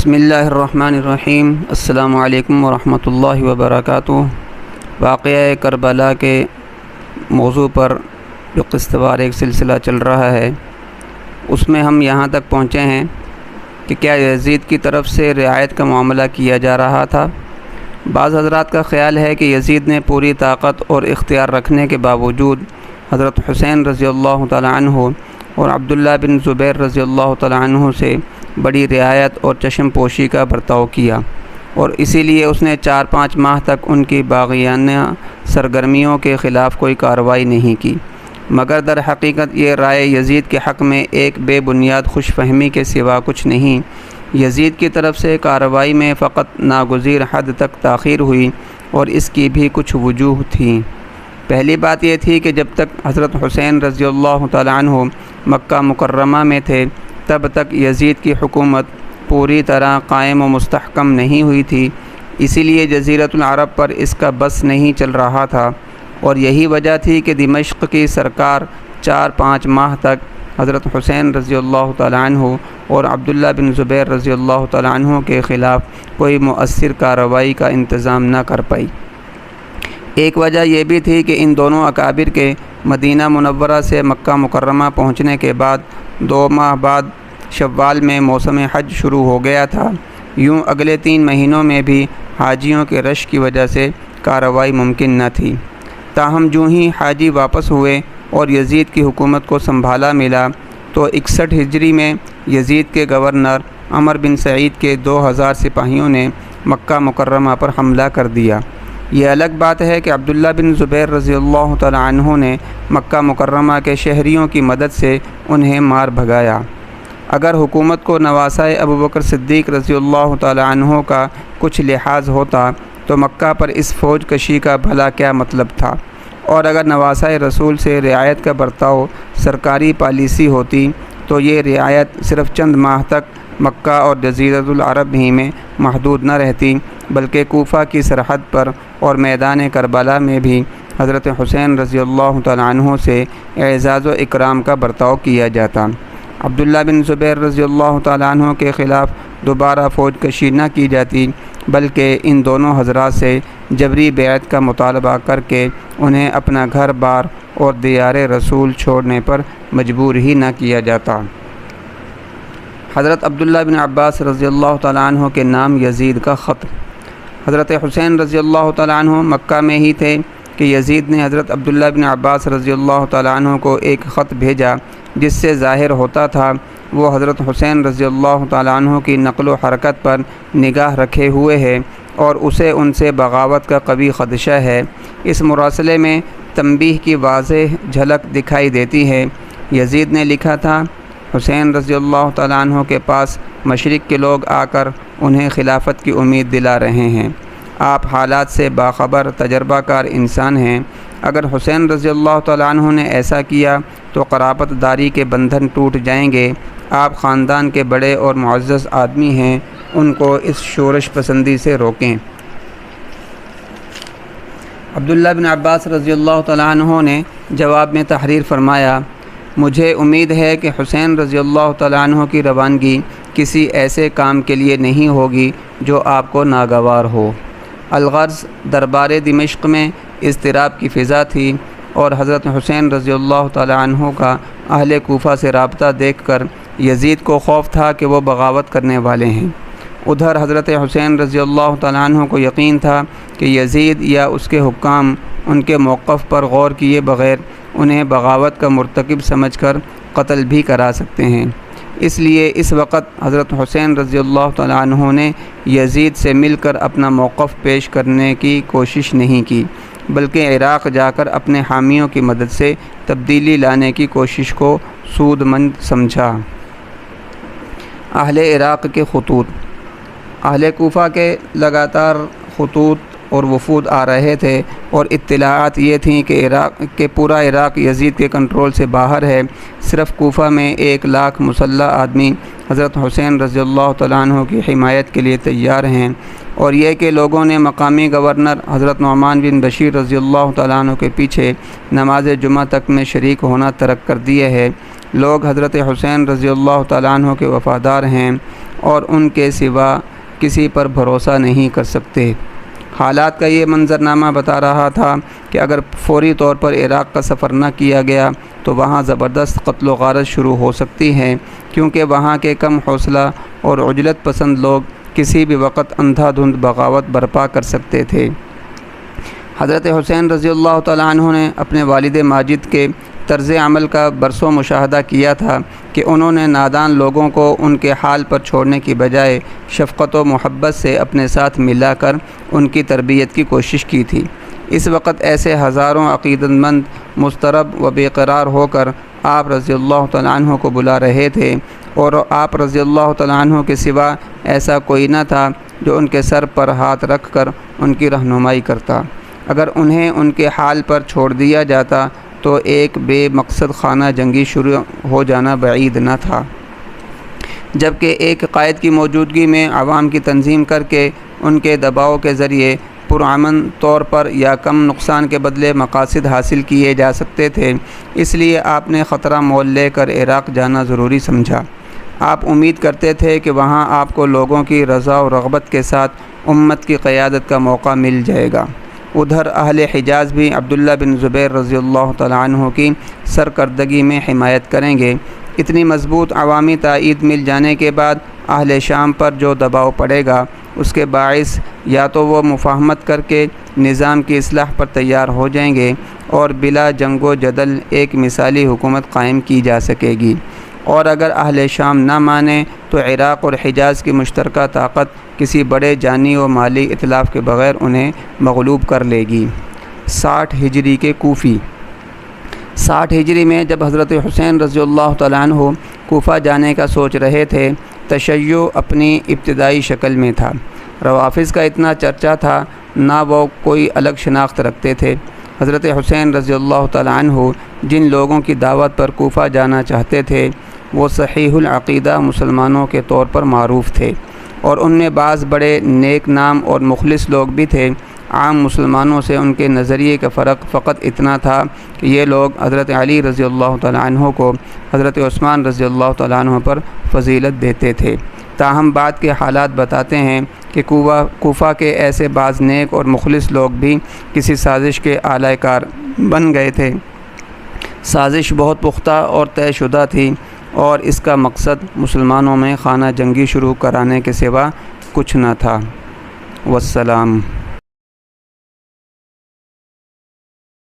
بسم اللہ الرحمن الرحیم۔ السلام علیکم ورحمۃ اللہ وبرکاتہ۔ واقعہ کربلا کے موضوع پر جو قسط وار ایک سلسلہ چل رہا ہے، اس میں ہم یہاں تک پہنچے ہیں کہ کیا یزید کی طرف سے رعایت کا معاملہ کیا جا رہا تھا۔ بعض حضرات کا خیال ہے کہ یزید نے پوری طاقت اور اختیار رکھنے کے باوجود حضرت حسین رضی اللہ تعالیٰ عنہ اور عبداللہ بن زبیر رضی اللہ تعالیٰ عنہ سے بڑی رعایت اور چشم پوشی کا برتاؤ کیا، اور اسی لیے اس نے 4-5 ماہ تک ان کی باغیانہ سرگرمیوں کے خلاف کوئی کارروائی نہیں کی، مگر در حقیقت یہ رائے یزید کے حق میں ایک بے بنیاد خوش فہمی کے سوا کچھ نہیں۔ یزید کی طرف سے کارروائی میں فقط ناگزیر حد تک تاخیر ہوئی، اور اس کی بھی کچھ وجوہ تھیں۔ پہلی بات یہ تھی کہ جب تک حضرت حسین رضی اللہ تعالیٰ عنہ مکہ مکرمہ میں تھے، تب تک یزید کی حکومت پوری طرح قائم و مستحکم نہیں ہوئی تھی، اسی لیے جزیرۃ العرب پر اس کا بس نہیں چل رہا تھا، اور یہی وجہ تھی کہ دمشق کی سرکار 4-5 ماہ تک حضرت حسین رضی اللہ تعالیٰ عنہ اور عبداللہ بن زبیر رضی اللہ تعالیٰ عنہ کے خلاف کوئی مؤثر کارروائی کا انتظام نہ کر پائی۔ ایک وجہ یہ بھی تھی کہ ان دونوں اکابر کے مدینہ منورہ سے مکہ مکرمہ پہنچنے کے بعد 2 ماہ بعد شوال میں موسم حج شروع ہو گیا تھا۔ یوں اگلے 3 مہینوں میں بھی حاجیوں کے رش کی وجہ سے کارروائی ممکن نہ تھی۔ تاہم جو ہی حاجی واپس ہوئے اور یزید کی حکومت کو سنبھالا ملا، تو 61 ہجری میں یزید کے گورنر عمر بن سعید کے 2000 سپاہیوں نے مکہ مکرمہ پر حملہ کر دیا۔ یہ الگ بات ہے کہ عبداللہ بن زبیر رضی اللہ تعالیٰ عنہ نے مکہ مکرمہ کے شہریوں کی مدد سے انہیں مار بھگایا۔ اگر حکومت کو نواسۂ ابوبکر صدیق رضی اللہ تعالیٰ عنہ کا کچھ لحاظ ہوتا تو مکہ پر اس فوج کشی کا بھلا کیا مطلب تھا، اور اگر نواسۂ رسول سے رعایت کا برتاؤ سرکاری پالیسی ہوتی تو یہ رعایت صرف چند ماہ تک مکہ اور جزیرۃ العرب ہی میں محدود نہ رہتی، بلکہ کوفہ کی سرحد پر اور میدان کربلا میں بھی حضرت حسین رضی اللہ تعالیٰ عنہ سے اعزاز و اکرام کا برتاؤ کیا جاتا۔ عبداللہ بن زبیر رضی اللہ تعالیٰ عنہ کے خلاف دوبارہ فوج کشی نہ کی جاتی، بلکہ ان دونوں حضرات سے جبری بیعت کا مطالبہ کر کے انہیں اپنا گھر بار اور دیار رسول چھوڑنے پر مجبور ہی نہ کیا جاتا۔ حضرت عبداللہ بن عباس رضی اللہ تعالیٰ عنہ کے نام یزید کا خط۔ حضرت حسین رضی اللہ تعالیٰ عنہ مکہ میں ہی تھے کہ یزید نے حضرت عبداللہ بن عباس رضی اللہ تعالیٰ عنہ کو ایک خط بھیجا، جس سے ظاہر ہوتا تھا وہ حضرت حسین رضی اللہ تعالیٰ عنہ کی نقل و حرکت پر نگاہ رکھے ہوئے ہے اور اسے ان سے بغاوت کا قوی خدشہ ہے۔ اس مراسلے میں تنبیہ کی واضح جھلک دکھائی دیتی ہے۔ یزید نے لکھا تھا، حسین رضی اللہ تعالیٰ عنہ کے پاس مشرق کے لوگ آ کر انہیں خلافت کی امید دلا رہے ہیں۔ آپ حالات سے باخبر تجربہ کار انسان ہیں۔ اگر حسین رضی اللہ تعالیٰ عنہ نے ایسا کیا تو قرابت داری کے بندھن ٹوٹ جائیں گے۔ آپ خاندان کے بڑے اور معزز آدمی ہیں، ان کو اس شورش پسندی سے روکیں۔ عبداللہ بن عباس رضی اللہ تعالیٰ عنہ نے جواب میں تحریر فرمایا، مجھے امید ہے کہ حسین رضی اللہ تعالیٰ عنہ کی روانگی کسی ایسے کام کے لیے نہیں ہوگی جو آپ کو ناگوار ہو۔ الغرض دربار دمشق میں اضطراب کی فضا تھی، اور حضرت حسین رضی اللہ تعالیٰ عنہ کا اہل کوفہ سے رابطہ دیکھ کر یزید کو خوف تھا کہ وہ بغاوت کرنے والے ہیں۔ ادھر حضرت حسین رضی اللہ تعالیٰ عنہ کو یقین تھا کہ یزید یا اس کے حکام ان کے موقف پر غور کیے بغیر انہیں بغاوت کا مرتکب سمجھ کر قتل بھی کرا سکتے ہیں۔ اس لیے اس وقت حضرت حسین رضی اللہ تعالیٰ عنہ نے یزید سے مل کر اپنا موقف پیش کرنے کی کوشش نہیں کی، بلکہ عراق جا کر اپنے حامیوں کی مدد سے تبدیلی لانے کی کوشش کو سود مند سمجھا۔ اہل عراق کے خطوط۔ اہل کوفہ کے لگاتار خطوط اور وفود آ رہے تھے، اور اطلاعات یہ تھیں کہ پورا عراق یزید کے کنٹرول سے باہر ہے، صرف کوفہ میں 1 لاکھ مسلح آدمی حضرت حسین رضی اللہ تعالیٰ عنہ کی حمایت کے لیے تیار ہیں، اور یہ کہ لوگوں نے مقامی گورنر حضرت نعمان بن بشیر رضی اللہ تعالیٰ عنہ کے پیچھے نماز جمعہ تک میں شریک ہونا ترک کر دیے ہے۔ لوگ حضرت حسین رضی اللہ تعالیٰ عنہ کے وفادار ہیں، اور ان کے سوا کسی پر بھروسہ نہیں کر سکتے۔ حالات کا یہ منظرنامہ بتا رہا تھا کہ اگر فوری طور پر عراق کا سفر نہ کیا گیا تو وہاں زبردست قتل و غارت شروع ہو سکتی ہے، کیونکہ وہاں کے کم حوصلہ اور عجلت پسند لوگ کسی بھی وقت اندھا دھند بغاوت برپا کر سکتے تھے۔ حضرت حسین رضی اللہ تعالیٰ عنہ نے اپنے والد ماجد کے طرز عمل کا برسوں مشاہدہ کیا تھا کہ انہوں نے نادان لوگوں کو ان کے حال پر چھوڑنے کی بجائے شفقت و محبت سے اپنے ساتھ ملا کر ان کی تربیت کی کوشش کی تھی۔ اس وقت ایسے ہزاروں عقیدت مند مضطرب و بے قرار ہو کر آپ رضی اللہ تعالیٰ عنہ کو بلا رہے تھے، اور آپ رضی اللہ تعالیٰ عنہ کے سوا ایسا کوئی نہ تھا جو ان کے سر پر ہاتھ رکھ کر ان کی رہنمائی کرتا۔ اگر انہیں ان کے حال پر چھوڑ دیا جاتا تو ایک بے مقصد خانہ جنگی شروع ہو جانا بعید نہ تھا، جبکہ ایک قائد کی موجودگی میں عوام کی تنظیم کر کے ان کے دباؤ کے ذریعے پرامن طور پر یا کم نقصان کے بدلے مقاصد حاصل کیے جا سکتے تھے۔ اس لیے آپ نے خطرہ مول لے کر عراق جانا ضروری سمجھا۔ آپ امید کرتے تھے کہ وہاں آپ کو لوگوں کی رضا و رغبت کے ساتھ امت کی قیادت کا موقع مل جائے گا۔ ادھر اہل حجاز بھی عبداللہ بن زبیر رضی اللہ تعالیٰ عنہ کی سرکردگی میں حمایت کریں گے۔ اتنی مضبوط عوامی تائید مل جانے کے بعد اہل شام پر جو دباؤ پڑے گا اس کے باعث یا تو وہ مفاہمت کر کے نظام کی اصلاح پر تیار ہو جائیں گے اور بلا جنگ و جدل ایک مثالی حکومت قائم کی جا سکے گی، اور اگر اہل شام نہ مانیں تو عراق اور حجاز کی مشترکہ طاقت کسی بڑے جانی و مالی اتلاف کے بغیر انہیں مغلوب کر لے گی۔ 60 ہجری کے کوفی۔ 60 ہجری میں جب حضرت حسین رضی اللہ تعالیٰ عنہ کوفہ جانے کا سوچ رہے تھے، تشیع اپنی ابتدائی شکل میں تھا۔ روافظ کا اتنا چرچا تھا، نہ وہ کوئی الگ شناخت رکھتے تھے۔ حضرت حسین رضی اللہ تعالیٰ عنہ جن لوگوں کی دعوت پر کوفہ جانا چاہتے تھے وہ صحیح العقیدہ مسلمانوں کے طور پر معروف تھے، اور ان میں بعض بڑے نیک نام اور مخلص لوگ بھی تھے۔ عام مسلمانوں سے ان کے نظریے کا فرق فقط اتنا تھا کہ یہ لوگ حضرت علی رضی اللہ تعالیٰ عنہ کو حضرت عثمان رضی اللہ تعالیٰ عنہ پر فضیلت دیتے تھے۔ تاہم بعد کے حالات بتاتے ہیں کہ کوفہ کے ایسے بعض نیک اور مخلص لوگ بھی کسی سازش کے اعلی کار بن گئے تھے۔ سازش بہت پختہ اور طے شدہ تھی، اور اس کا مقصد مسلمانوں میں خانہ جنگی شروع کرانے کے سوا کچھ نہ تھا۔ والسلام۔